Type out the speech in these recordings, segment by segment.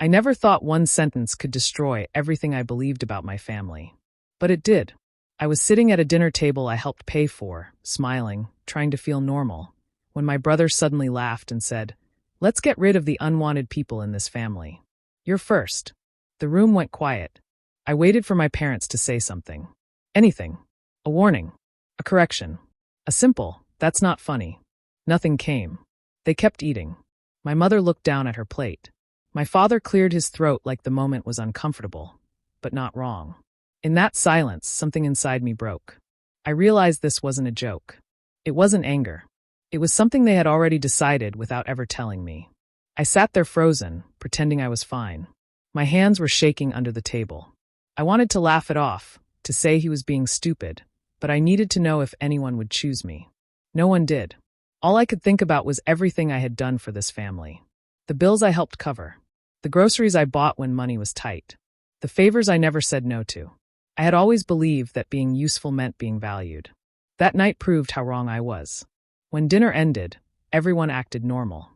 I never thought one sentence could destroy everything I believed about my family. But it did. I was sitting at a dinner table I helped pay for, smiling, trying to feel normal, when my brother suddenly laughed and said, "Let's get rid of the unwanted people in this family. You're first." The room went quiet. I waited for my parents to say something. Anything. A warning. A correction. A simple, "That's not funny." Nothing came. They kept eating. My mother looked down at her plate. My father cleared his throat like the moment was uncomfortable, but not wrong. In that silence, something inside me broke. I realized this wasn't a joke. It wasn't anger. It was something they had already decided without ever telling me. I sat there frozen, pretending I was fine. My hands were shaking under the table. I wanted to laugh it off, to say he was being stupid, but I needed to know if anyone would choose me. No one did. All I could think about was everything I had done for this family. The bills I helped cover. The groceries I bought when money was tight. The favors I never said no to. I had always believed that being useful meant being valued. That night proved how wrong I was. When dinner ended, everyone acted normal.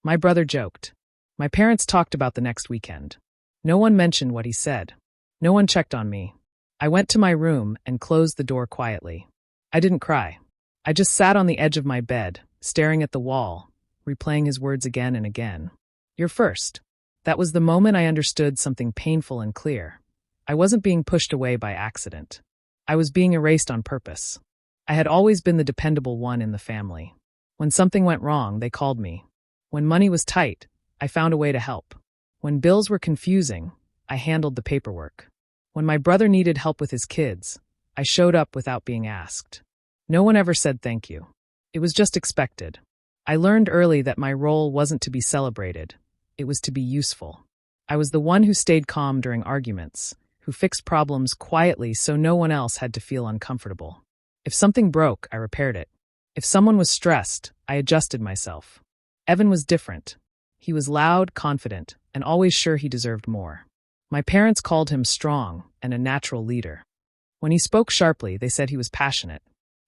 My brother joked. My parents talked about the next weekend. No one mentioned what he said. No one checked on me. I went to my room and closed the door quietly. I didn't cry. I just sat on the edge of my bed, staring at the wall, replaying his words again and again. "You're first." That was the moment I understood something painful and clear. I wasn't being pushed away by accident. I was being erased on purpose. I had always been the dependable one in the family. When something went wrong, they called me. When money was tight, I found a way to help. When bills were confusing, I handled the paperwork. When my brother needed help with his kids, I showed up without being asked. No one ever said thank you. It was just expected. I learned early that my role wasn't to be celebrated. It was to be useful. I was the one who stayed calm during arguments, who fixed problems quietly so no one else had to feel uncomfortable. If something broke, I repaired it. If someone was stressed, I adjusted myself. Evan was different. He was loud, confident, and always sure he deserved more. My parents called him strong and a natural leader. When he spoke sharply, they said he was passionate.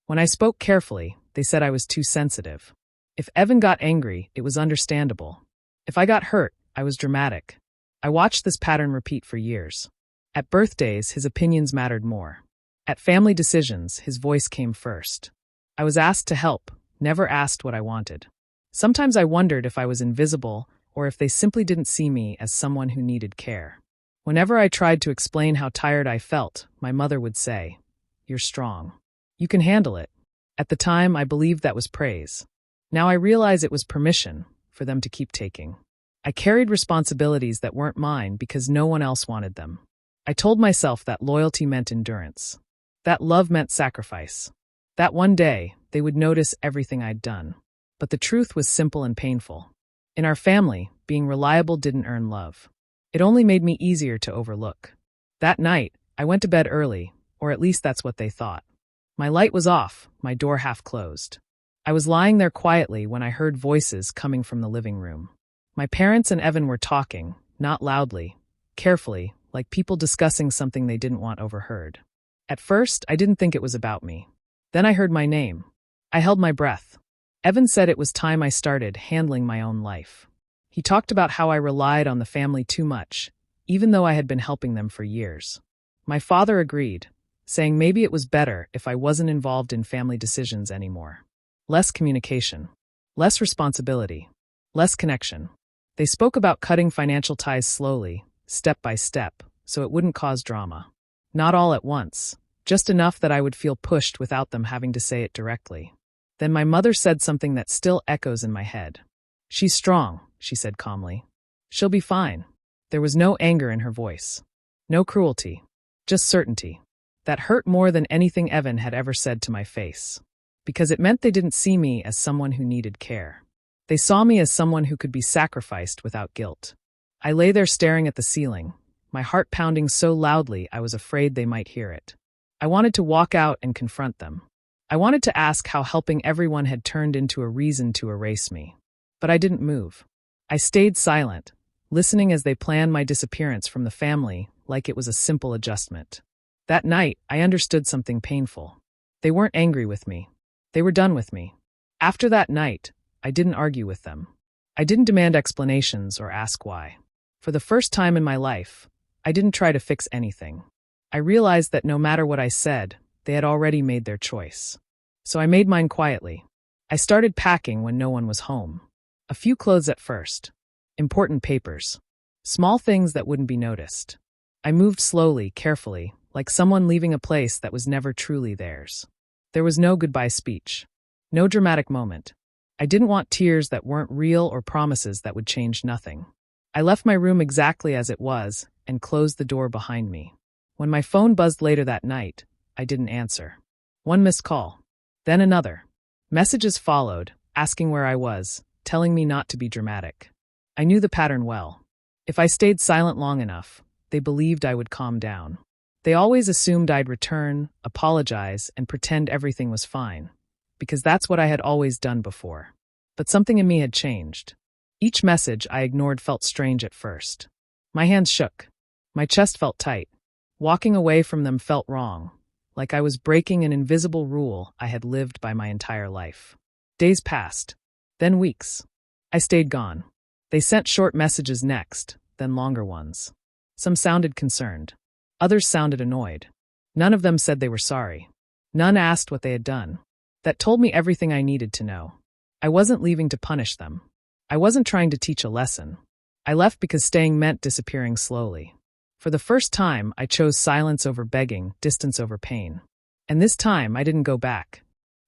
When I spoke carefully, they said I was too sensitive. If Evan got angry, it was understandable. If I got hurt, I was dramatic. I watched this pattern repeat for years. At birthdays, his opinions mattered more. At family decisions, his voice came first. I was asked to help, never asked what I wanted. Sometimes I wondered if I was invisible or if they simply didn't see me as someone who needed care. Whenever I tried to explain how tired I felt, my mother would say, "You're strong. You can handle it." At the time, I believed that was praise. Now I realize it was permission for them to keep taking. I carried responsibilities that weren't mine because no one else wanted them. I told myself that loyalty meant endurance. That love meant sacrifice. That one day, they would notice everything I'd done. But the truth was simple and painful. In our family, being reliable didn't earn love. It only made me easier to overlook. That night, I went to bed early, or at least that's what they thought. My light was off, my door half closed. I was lying there quietly when I heard voices coming from the living room. My parents and Evan were talking, not loudly, carefully, like people discussing something they didn't want overheard. At first, I didn't think it was about me. Then I heard my name. I held my breath. Evan said it was time I started handling my own life. He talked about how I relied on the family too much, even though I had been helping them for years. My father agreed, saying maybe it was better if I wasn't involved in family decisions anymore. Less communication, less responsibility, less connection. They spoke about cutting financial ties slowly, step by step, so it wouldn't cause drama. Not all at once, just enough that I would feel pushed without them having to say it directly. Then my mother said something that still echoes in my head. "She's strong," she said calmly. "She'll be fine." There was no anger in her voice. No cruelty. Just certainty. That hurt more than anything Evan had ever said to my face. Because it meant they didn't see me as someone who needed care. They saw me as someone who could be sacrificed without guilt. I lay there staring at the ceiling, my heart pounding so loudly I was afraid they might hear it. I wanted to walk out and confront them. I wanted to ask how helping everyone had turned into a reason to erase me. But I didn't move. I stayed silent, listening as they planned my disappearance from the family like it was a simple adjustment. That night, I understood something painful. They weren't angry with me. They were done with me. After that night, I didn't argue with them. I didn't demand explanations or ask why. For the first time in my life, I didn't try to fix anything. I realized that no matter what I said, they had already made their choice. So I made mine quietly. I started packing when no one was home. A few clothes at first. Important papers. Small things that wouldn't be noticed. I moved slowly, carefully, like someone leaving a place that was never truly theirs. There was no goodbye speech. No dramatic moment. I didn't want tears that weren't real or promises that would change nothing. I left my room exactly as it was and closed the door behind me. When my phone buzzed later that night, I didn't answer. One missed call. Then another. Messages followed, asking where I was, telling me not to be dramatic. I knew the pattern well. If I stayed silent long enough, they believed I would calm down. They always assumed I'd return, apologize, and pretend everything was fine, because that's what I had always done before. But something in me had changed. Each message I ignored felt strange at first. My hands shook. My chest felt tight. Walking away from them felt wrong, like I was breaking an invisible rule I had lived by my entire life. Days passed, then weeks. I stayed gone. They sent short messages next, then longer ones. Some sounded concerned. Others sounded annoyed. None of them said they were sorry. None asked what they had done. That told me everything I needed to know. I wasn't leaving to punish them. I wasn't trying to teach a lesson. I left because staying meant disappearing slowly. For the first time, I chose silence over begging, distance over pain. And this time, I didn't go back.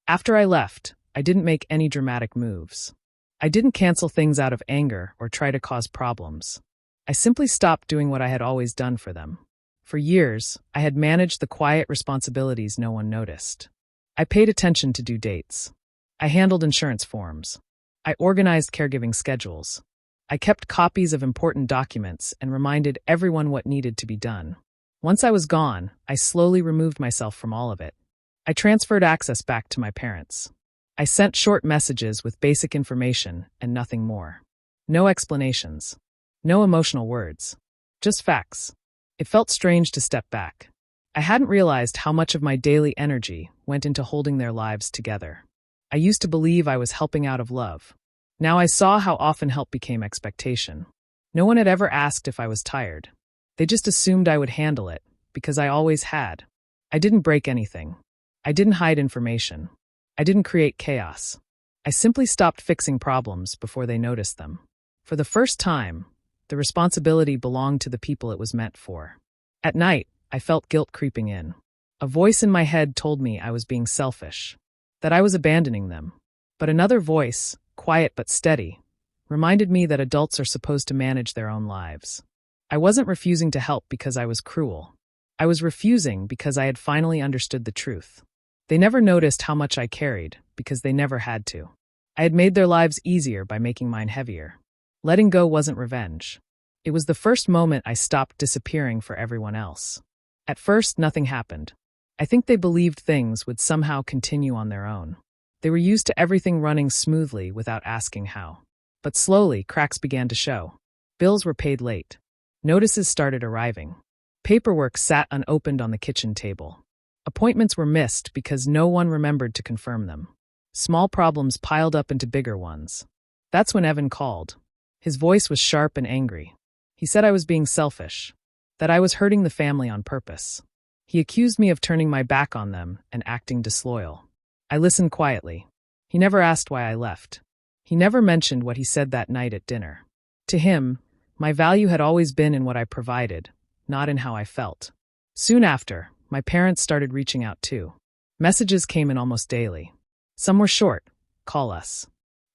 After I left, I didn't make any dramatic moves. I didn't cancel things out of anger or try to cause problems. I simply stopped doing what I had always done for them. For years, I had managed the quiet responsibilities no one noticed. I paid attention to due dates. I handled insurance forms. I organized caregiving schedules. I kept copies of important documents and reminded everyone what needed to be done. Once I was gone, I slowly removed myself from all of it. I transferred access back to my parents. I sent short messages with basic information and nothing more. No explanations. No emotional words. Just facts. It felt strange to step back. I hadn't realized how much of my daily energy went into holding their lives together. I used to believe I was helping out of love. Now I saw how often help became expectation. No one had ever asked if I was tired. They just assumed I would handle it, because I always had. I didn't break anything. I didn't hide information. I didn't create chaos. I simply stopped fixing problems before they noticed them. For the first time, the responsibility belonged to the people it was meant for. At night, I felt guilt creeping in. A voice in my head told me I was being selfish, that I was abandoning them. But another voice, quiet but steady, reminded me that adults are supposed to manage their own lives. I wasn't refusing to help because I was cruel. I was refusing because I had finally understood the truth. They never noticed how much I carried because they never had to. I had made their lives easier by making mine heavier. Letting go wasn't revenge. It was the first moment I stopped disappearing for everyone else. At first, nothing happened. I think they believed things would somehow continue on their own. They were used to everything running smoothly without asking how. But slowly, cracks began to show. Bills were paid late. Notices started arriving. Paperwork sat unopened on the kitchen table. Appointments were missed because no one remembered to confirm them. Small problems piled up into bigger ones. That's when Evan called. His voice was sharp and angry. He said I was being selfish, that I was hurting the family on purpose. He accused me of turning my back on them and acting disloyal. I listened quietly. He never asked why I left. He never mentioned what he said that night at dinner. To him, my value had always been in what I provided, not in how I felt. Soon after, my parents started reaching out too. Messages came in almost daily. Some were short, call us.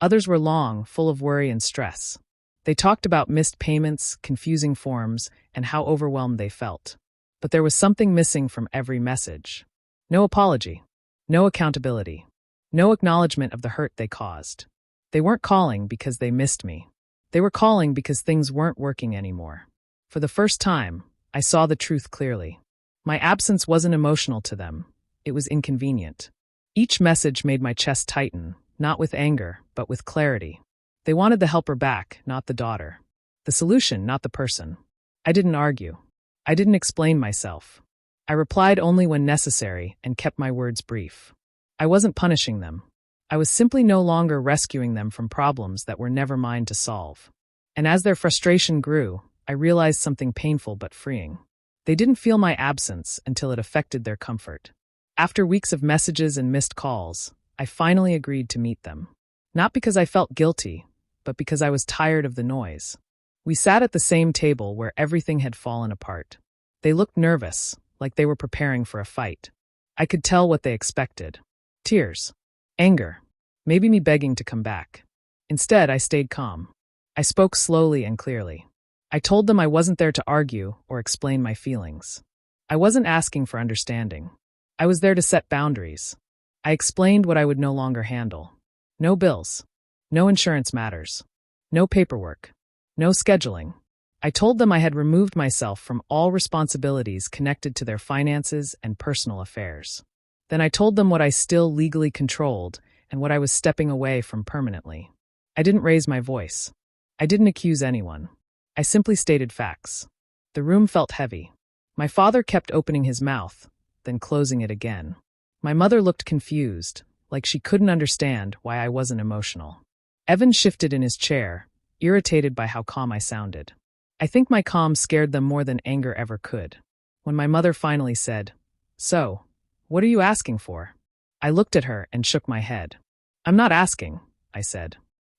Others were long, full of worry and stress. They talked about missed payments, confusing forms, and how overwhelmed they felt. But there was something missing from every message. No apology. No accountability. No acknowledgement of the hurt they caused. They weren't calling because they missed me. They were calling because things weren't working anymore. For the first time, I saw the truth clearly. My absence wasn't emotional to them. It was inconvenient. Each message made my chest tighten, not with anger, but with clarity. They wanted the helper back, not the daughter. The solution, not the person. I didn't argue. I didn't explain myself. I replied only when necessary and kept my words brief. I wasn't punishing them. I was simply no longer rescuing them from problems that were never mine to solve. And as their frustration grew, I realized something painful but freeing. They didn't feel my absence until it affected their comfort. After weeks of messages and missed calls, I finally agreed to meet them. Not because I felt guilty, but because I was tired of the noise. We sat at the same table where everything had fallen apart. They looked nervous, like they were preparing for a fight. I could tell what they expected. Tears. Anger. Maybe me begging to come back. Instead, I stayed calm. I spoke slowly and clearly. I told them I wasn't there to argue or explain my feelings. I wasn't asking for understanding. I was there to set boundaries. I explained what I would no longer handle. No bills. No insurance matters. No paperwork. No scheduling. I told them I had removed myself from all responsibilities connected to their finances and personal affairs. Then I told them what I still legally controlled and what I was stepping away from permanently. I didn't raise my voice. I didn't accuse anyone. I simply stated facts. The room felt heavy. My father kept opening his mouth, then closing it again. My mother looked confused, like she couldn't understand why I wasn't emotional. Evan shifted in his chair, irritated by how calm I sounded. I think my calm scared them more than anger ever could. When my mother finally said, "So, what are you asking for?" I looked at her and shook my head. "I'm not asking," I said.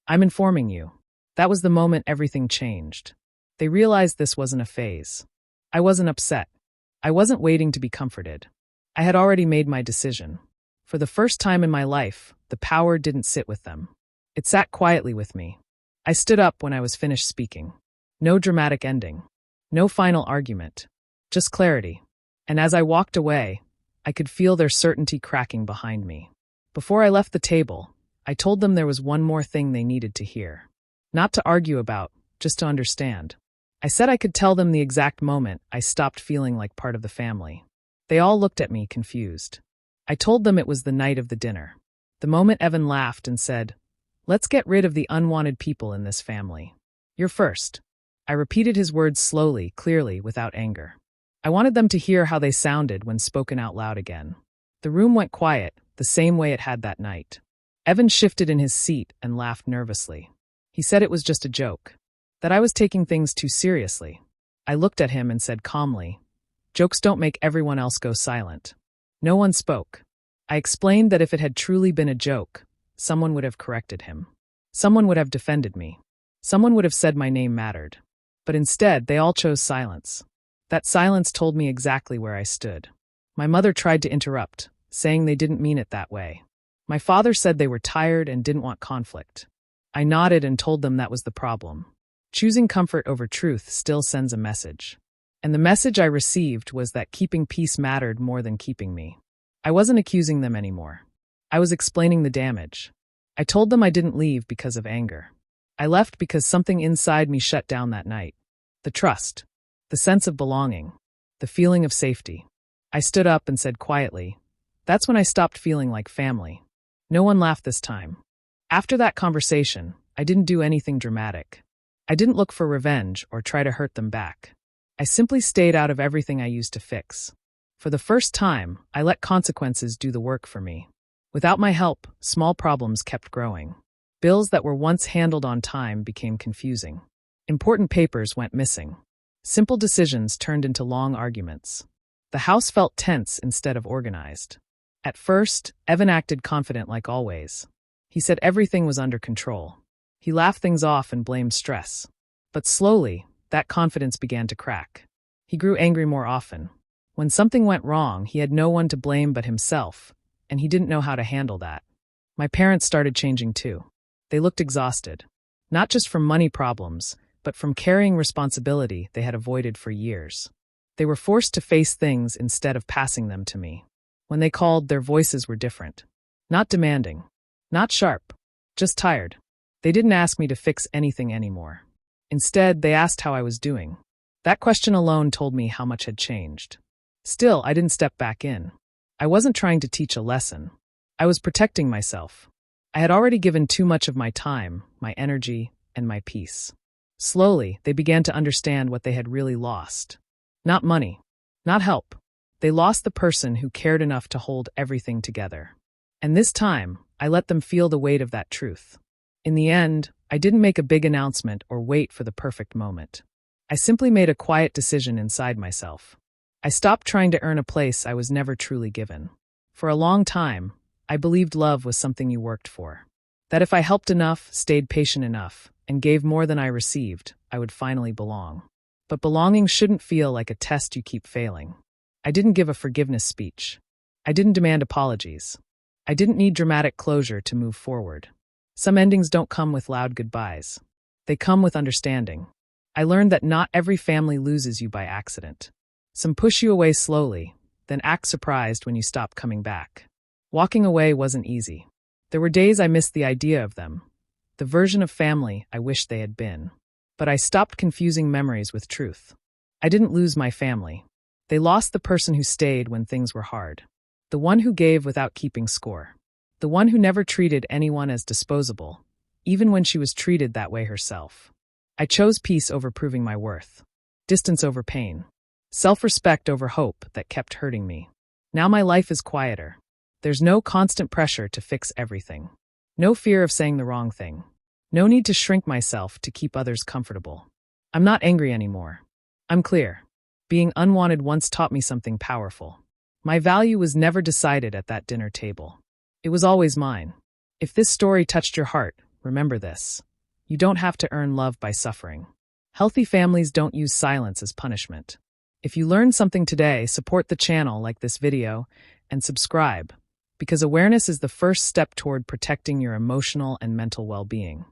"I'm informing you." That was the moment everything changed. They realized this wasn't a phase. I wasn't upset. I wasn't waiting to be comforted. I had already made my decision. For the first time in my life, the power didn't sit with them. It sat quietly with me. I stood up when I was finished speaking. No dramatic ending. No final argument. Just clarity. And as I walked away, I could feel their certainty cracking behind me. Before I left the table, I told them there was one more thing they needed to hear. Not to argue about, just to understand. I said I could tell them the exact moment I stopped feeling like part of the family. They all looked at me, confused. I told them it was the night of the dinner. The moment Evan laughed and said, "Let's get rid of the unwanted people in this family. You're first." I repeated his words slowly, clearly, without anger. I wanted them to hear how they sounded when spoken out loud again. The room went quiet, the same way it had that night. Evan shifted in his seat and laughed nervously. He said it was just a joke, that I was taking things too seriously. I looked at him and said calmly, "Jokes don't make everyone else go silent." No one spoke. I explained that if it had truly been a joke, someone would have corrected him. Someone would have defended me. Someone would have said my name mattered. But instead, they all chose silence. That silence told me exactly where I stood. My mother tried to interrupt, saying they didn't mean it that way. My father said they were tired and didn't want conflict. I nodded and told them that was the problem. Choosing comfort over truth still sends a message. And the message I received was that keeping peace mattered more than keeping me. I wasn't accusing them anymore. I was explaining the damage. I told them I didn't leave because of anger. I left because something inside me shut down that night. The trust. The sense of belonging. The feeling of safety. I stood up and said quietly, "That's when I stopped feeling like family." No one laughed this time. After that conversation, I didn't do anything dramatic. I didn't look for revenge or try to hurt them back. I simply stayed out of everything I used to fix. For the first time, I let consequences do the work for me. Without my help, small problems kept growing. Bills that were once handled on time became confusing. Important papers went missing. Simple decisions turned into long arguments. The house felt tense instead of organized. At first, Evan acted confident like always. He said everything was under control. He laughed things off and blamed stress. But slowly, that confidence began to crack. He grew angry more often. When something went wrong, he had no one to blame but himself, and he didn't know how to handle that. My parents started changing too. They looked exhausted. Not just from money problems, but from carrying responsibility they had avoided for years. They were forced to face things instead of passing them to me. When they called, their voices were different. Not demanding. Not sharp. Just tired. They didn't ask me to fix anything anymore. Instead, they asked how I was doing. That question alone told me how much had changed. Still, I didn't step back in. I wasn't trying to teach a lesson. I was protecting myself. I had already given too much of my time, my energy, and my peace. Slowly, they began to understand what they had really lost. Not money. Not help. They lost the person who cared enough to hold everything together. And this time, I let them feel the weight of that truth. In the end, I didn't make a big announcement or wait for the perfect moment. I simply made a quiet decision inside myself. I stopped trying to earn a place I was never truly given. For a long time, I believed love was something you worked for. That if I helped enough, stayed patient enough, and gave more than I received, I would finally belong. But belonging shouldn't feel like a test you keep failing. I didn't give a forgiveness speech. I didn't demand apologies. I didn't need dramatic closure to move forward. Some endings don't come with loud goodbyes. They come with understanding. I learned that not every family loses you by accident. Some push you away slowly, then act surprised when you stop coming back. Walking away wasn't easy. There were days I missed the idea of them, the version of family I wished they had been. But I stopped confusing memories with truth. I didn't lose my family. They lost the person who stayed when things were hard. The one who gave without keeping score. The one who never treated anyone as disposable, even when she was treated that way herself. I chose peace over proving my worth. Distance over pain. Self-respect over hope that kept hurting me. Now my life is quieter. There's no constant pressure to fix everything. No fear of saying the wrong thing. No need to shrink myself to keep others comfortable. I'm not angry anymore. I'm clear. Being unwanted once taught me something powerful. My value was never decided at that dinner table. It was always mine. If this story touched your heart, remember this. You don't have to earn love by suffering. Healthy families don't use silence as punishment. If you learned something today, support the channel, like this video, and subscribe, because awareness is the first step toward protecting your emotional and mental well-being.